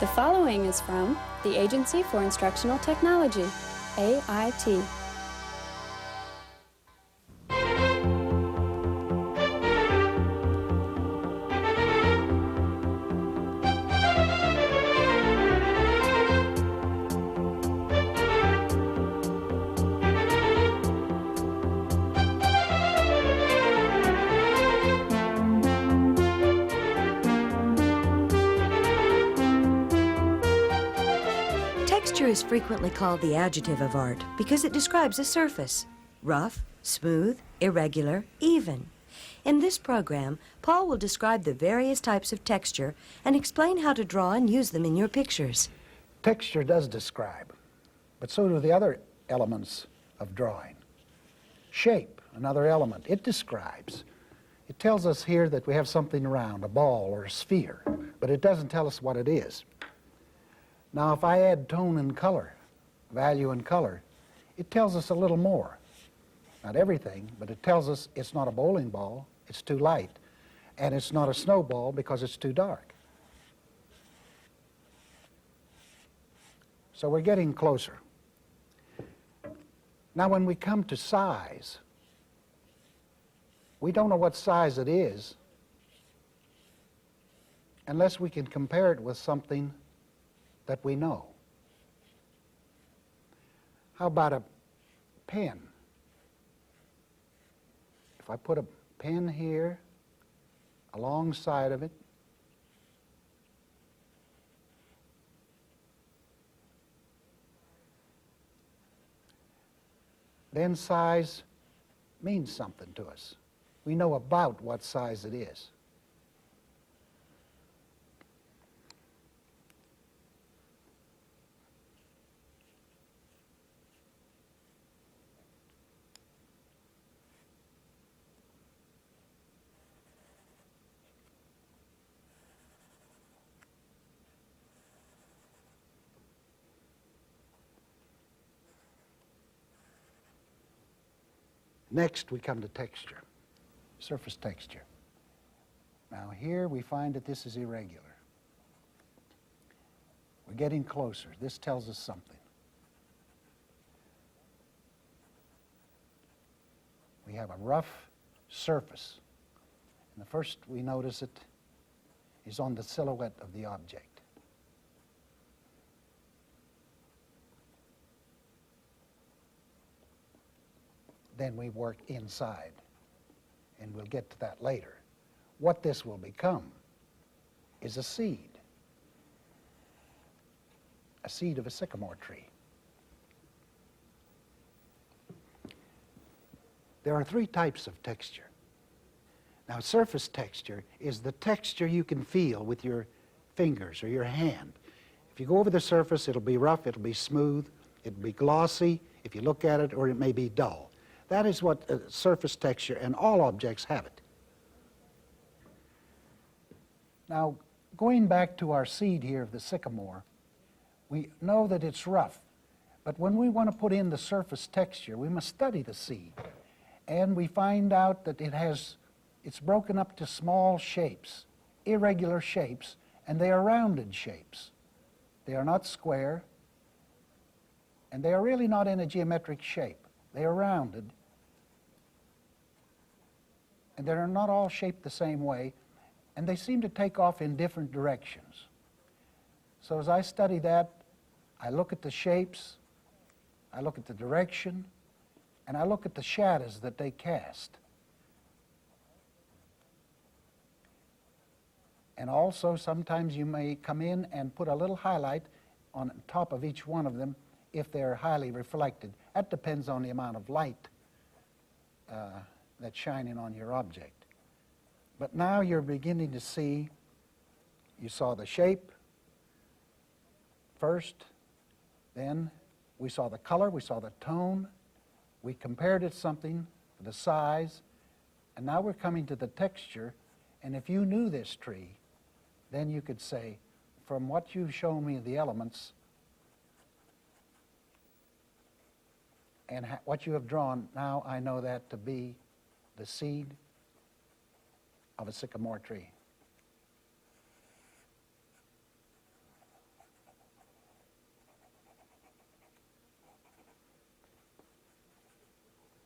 The following is from the Agency for Instructional Technology, AIT. Texture is frequently called the adjective of art because it describes a surface: rough, smooth, irregular, even. In this program, Paul will describe the various types of texture and explain how to draw and use them in your pictures. Texture does describe, but so do the other elements of drawing. Shape, another element, it describes. It tells us here that we have something round, a ball or a sphere, but it doesn't tell us what it is. Now, if I add tone and color, value and color, it tells us a little more. Not everything, but it tells us it's not a bowling ball, it's too light, and it's not a snowball because it's too dark. So we're getting closer. Now, when we come to size, we don't know what size it is unless we can compare it with something that we know. How about a pen? If I put a pen here alongside of it, then size means something to us. We know about what size it is. Next, we come to texture, surface texture. Now here we find that this is irregular. We're getting closer. This tells us something. We have a rough surface. And the first we notice it is on the silhouette of the object. Then we work inside, and we'll get to that later. What this will become is a seed of a sycamore tree. There are three types of texture. Now, surface texture is the texture you can feel with your fingers or your hand. If you go over the surface, it'll be rough, it'll be smooth, it'll be glossy if you look at it, or it may be dull. That is what surface texture, and all objects have it. Now, going back to our seed here of the sycamore, we know that it's rough, but when we want to put in the surface texture, we must study the seed. And we find out that it's broken up to small shapes, irregular shapes, and they are rounded shapes. They are not square, and they are really not in a geometric shape. They are rounded, and they're not all shaped the same way, and they seem to take off in different directions. So as I study that, I look at the shapes, I look at the direction, and I look at the shadows that they cast. And also, sometimes you may come in and put a little highlight on top of each one of them if they're highly reflected. That depends on the amount of light that's shining on your object. But now you're beginning to see, you saw the shape first, then we saw the color, we saw the tone, we compared it to something, the size, and now we're coming to the texture. And if you knew this tree, then you could say, from what you've shown me of the elements and what you have drawn, now I know that to be the seed of a sycamore tree.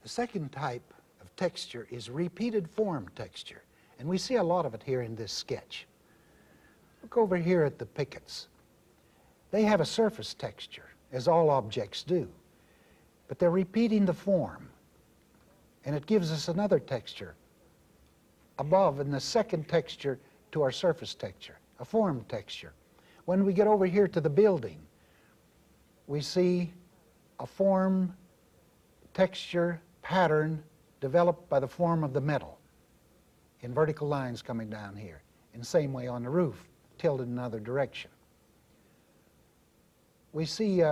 The second type of texture is repeated form texture, and we see a lot of it here in this sketch. Look over here at the pickets. They have a surface texture, as all objects do, but they're repeating the form, and it gives us another texture above, and the second texture to our surface texture, a form texture. When we get over here to the building, we see a form texture pattern developed by the form of the metal in vertical lines coming down here. In the same way on the roof, tilted in another direction. We see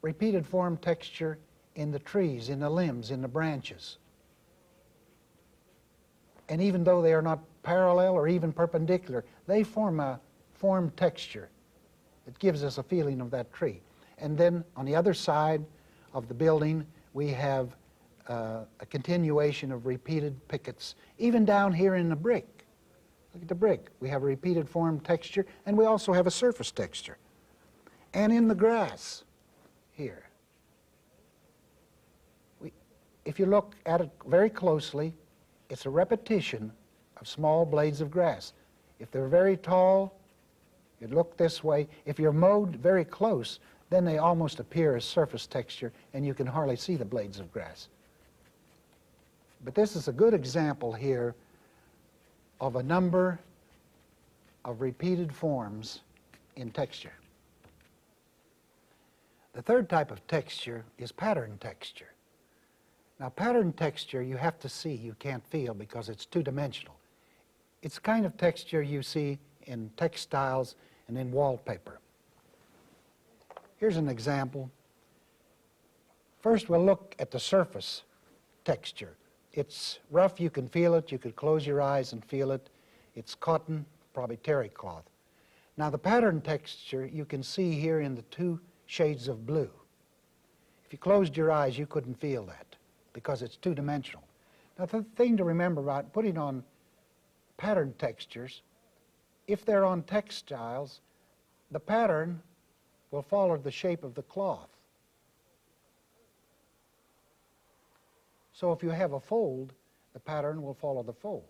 repeated form texture in the trees, in the limbs, in the branches. And even though they are not parallel or even perpendicular, they form a form texture that gives us a feeling of that tree. And then on the other side of the building, we have a continuation of repeated pickets, even down here in the brick. Look at the brick. We have a repeated form texture, and we also have a surface texture. And in the grass here, if you look at it very closely, it's a repetition of small blades of grass. If they're very tall, you'd look this way. If you're mowed very close, then they almost appear as surface texture, and you can hardly see the blades of grass. But this is a good example here of a number of repeated forms in texture. The third type of texture is pattern texture. Now, pattern texture you have to see, you can't feel, because it's two-dimensional. It's the kind of texture you see in textiles and in wallpaper. Here's an example. First, we'll look at the surface texture. It's rough, you can feel it, you could close your eyes and feel it. It's cotton, probably terry cloth. Now, the pattern texture you can see here in the two shades of blue. If you closed your eyes, you couldn't feel that, because it's two-dimensional. Now, the thing to remember about putting on pattern textures, if they're on textiles, the pattern will follow the shape of the cloth. So if you have a fold, the pattern will follow the fold.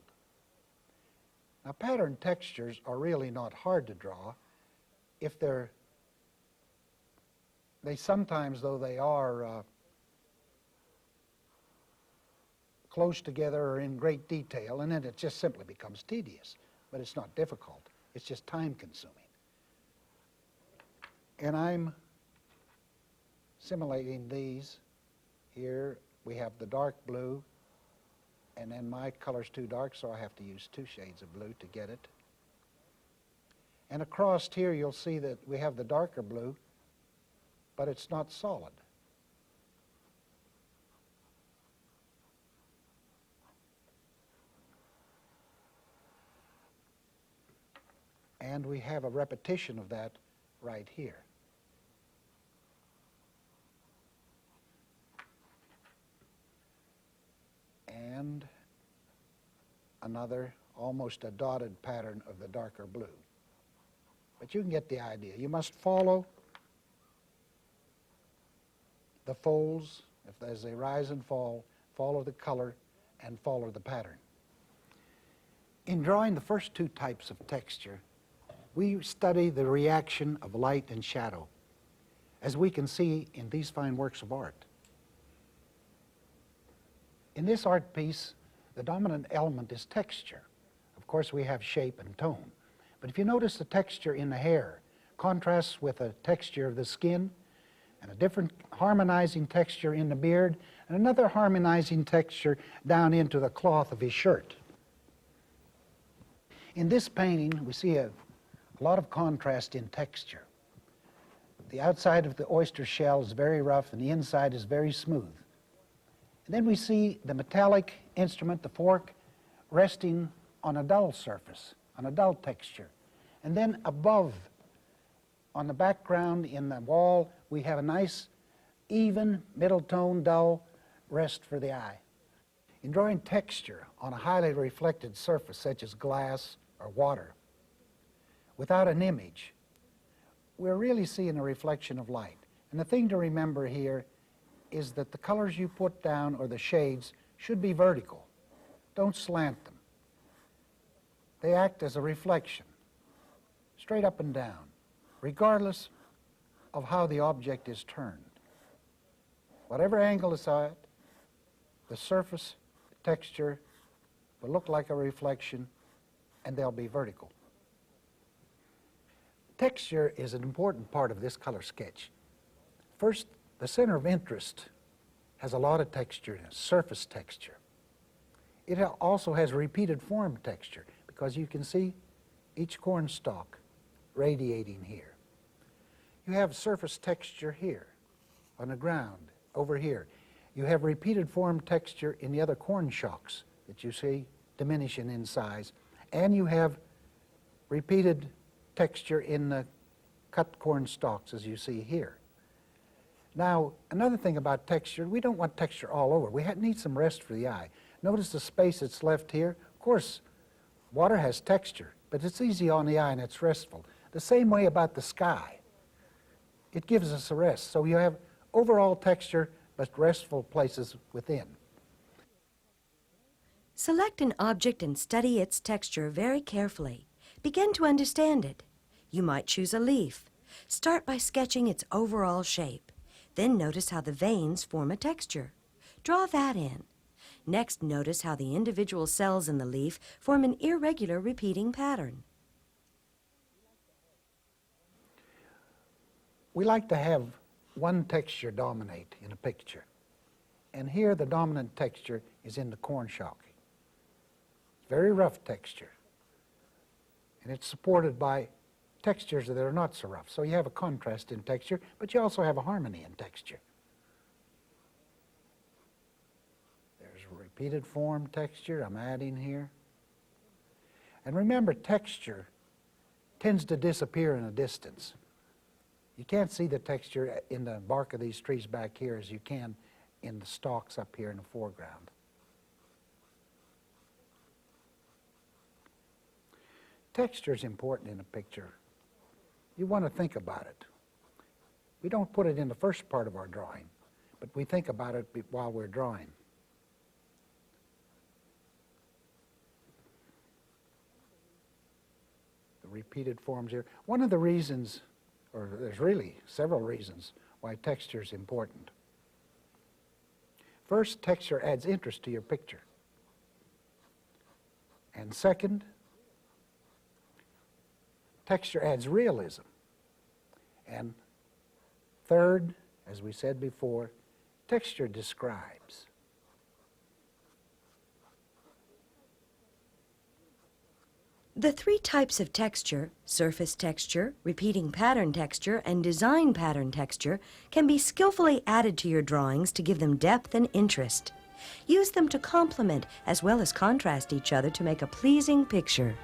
Now, pattern textures are really not hard to draw if they sometimes, though they are close together or in great detail, and then it just simply becomes tedious. But it's not difficult. It's just time-consuming. And I'm simulating these. Here we have the dark blue, and then my color's too dark, so I have to use two shades of blue to get it. And across here you'll see that we have the darker blue, but it's not solid. And we have a repetition of that right here. And another, almost a dotted pattern of the darker blue. But you can get the idea. You must follow the folds, as they rise and fall, follow the color, and follow the pattern. In drawing the first two types of texture, we study the reaction of light and shadow, as we can see in these fine works of art. In this art piece, the dominant element is texture. Of course, we have shape and tone. But if you notice the texture in the hair contrasts with the texture of the skin, and a different harmonizing texture in the beard, and another harmonizing texture down into the cloth of his shirt. In this painting, we see a lot of contrast in texture. The outside of the oyster shell is very rough, and the inside is very smooth. And then we see the metallic instrument, the fork, resting on a dull surface, on a dull texture. And then above, on the background in the wall, we have a nice, even, middle tone, dull rest for the eye. In drawing texture on a highly reflected surface, such as glass or water, without an image, we're really seeing a reflection of light. And the thing to remember here is that the colors you put down, or the shades, should be vertical. Don't slant them. They act as a reflection, straight up and down, regardless of how the object is turned. Whatever angle it's at, the surface texture will look like a reflection, and they'll be vertical. Texture is an important part of this color sketch. First, the center of interest has a lot of texture in it, surface texture. It also has repeated form texture, because you can see each corn stalk radiating here. You have surface texture here, on the ground, over here. You have repeated form texture in the other corn shocks that you see diminishing in size, and you have repeated texture in the cut corn stalks, as you see here. Now, another thing about texture, we don't want texture all over. We need some rest for the eye. Notice the space that's left here. Of course, water has texture, but it's easy on the eye and it's restful. The same way about the sky. It gives us a rest. So you have overall texture, but restful places within. Select an object and study its texture very carefully. Begin to understand it. You might choose a leaf. Start by sketching its overall shape. Then notice how the veins form a texture. Draw that in. Next, notice how the individual cells in the leaf form an irregular repeating pattern. We like to have one texture dominate in a picture. And here the dominant texture is in the corn shock. Very rough texture. And it's supported by textures that are not so rough. So you have a contrast in texture, but you also have a harmony in texture. There's repeated form texture I'm adding here. And remember, texture tends to disappear in a distance. You can't see the texture in the bark of these trees back here as you can in the stalks up here in the foreground. Texture is important in a picture. You want to think about it. We don't put it in the first part of our drawing, but we think about it while we're drawing. The repeated forms here. One of the reasons, or there's really several reasons, why texture is important. First, texture adds interest to your picture. And second, texture adds realism. And third, as we said before, texture describes. The three types of texture, surface texture, repeating pattern texture, and design pattern texture, can be skillfully added to your drawings to give them depth and interest. Use them to complement as well as contrast each other to make a pleasing picture.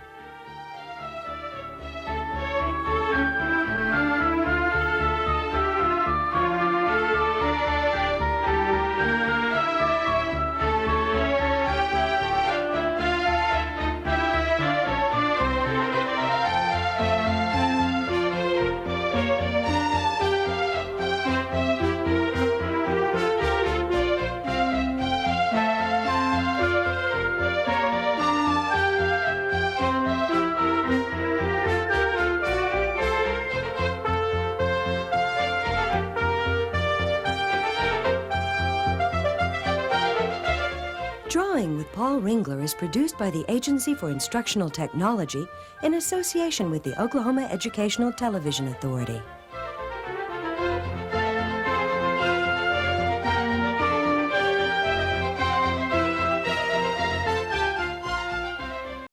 Drawing with Paul Ringler is produced by the Agency for Instructional Technology in association with the Oklahoma Educational Television Authority.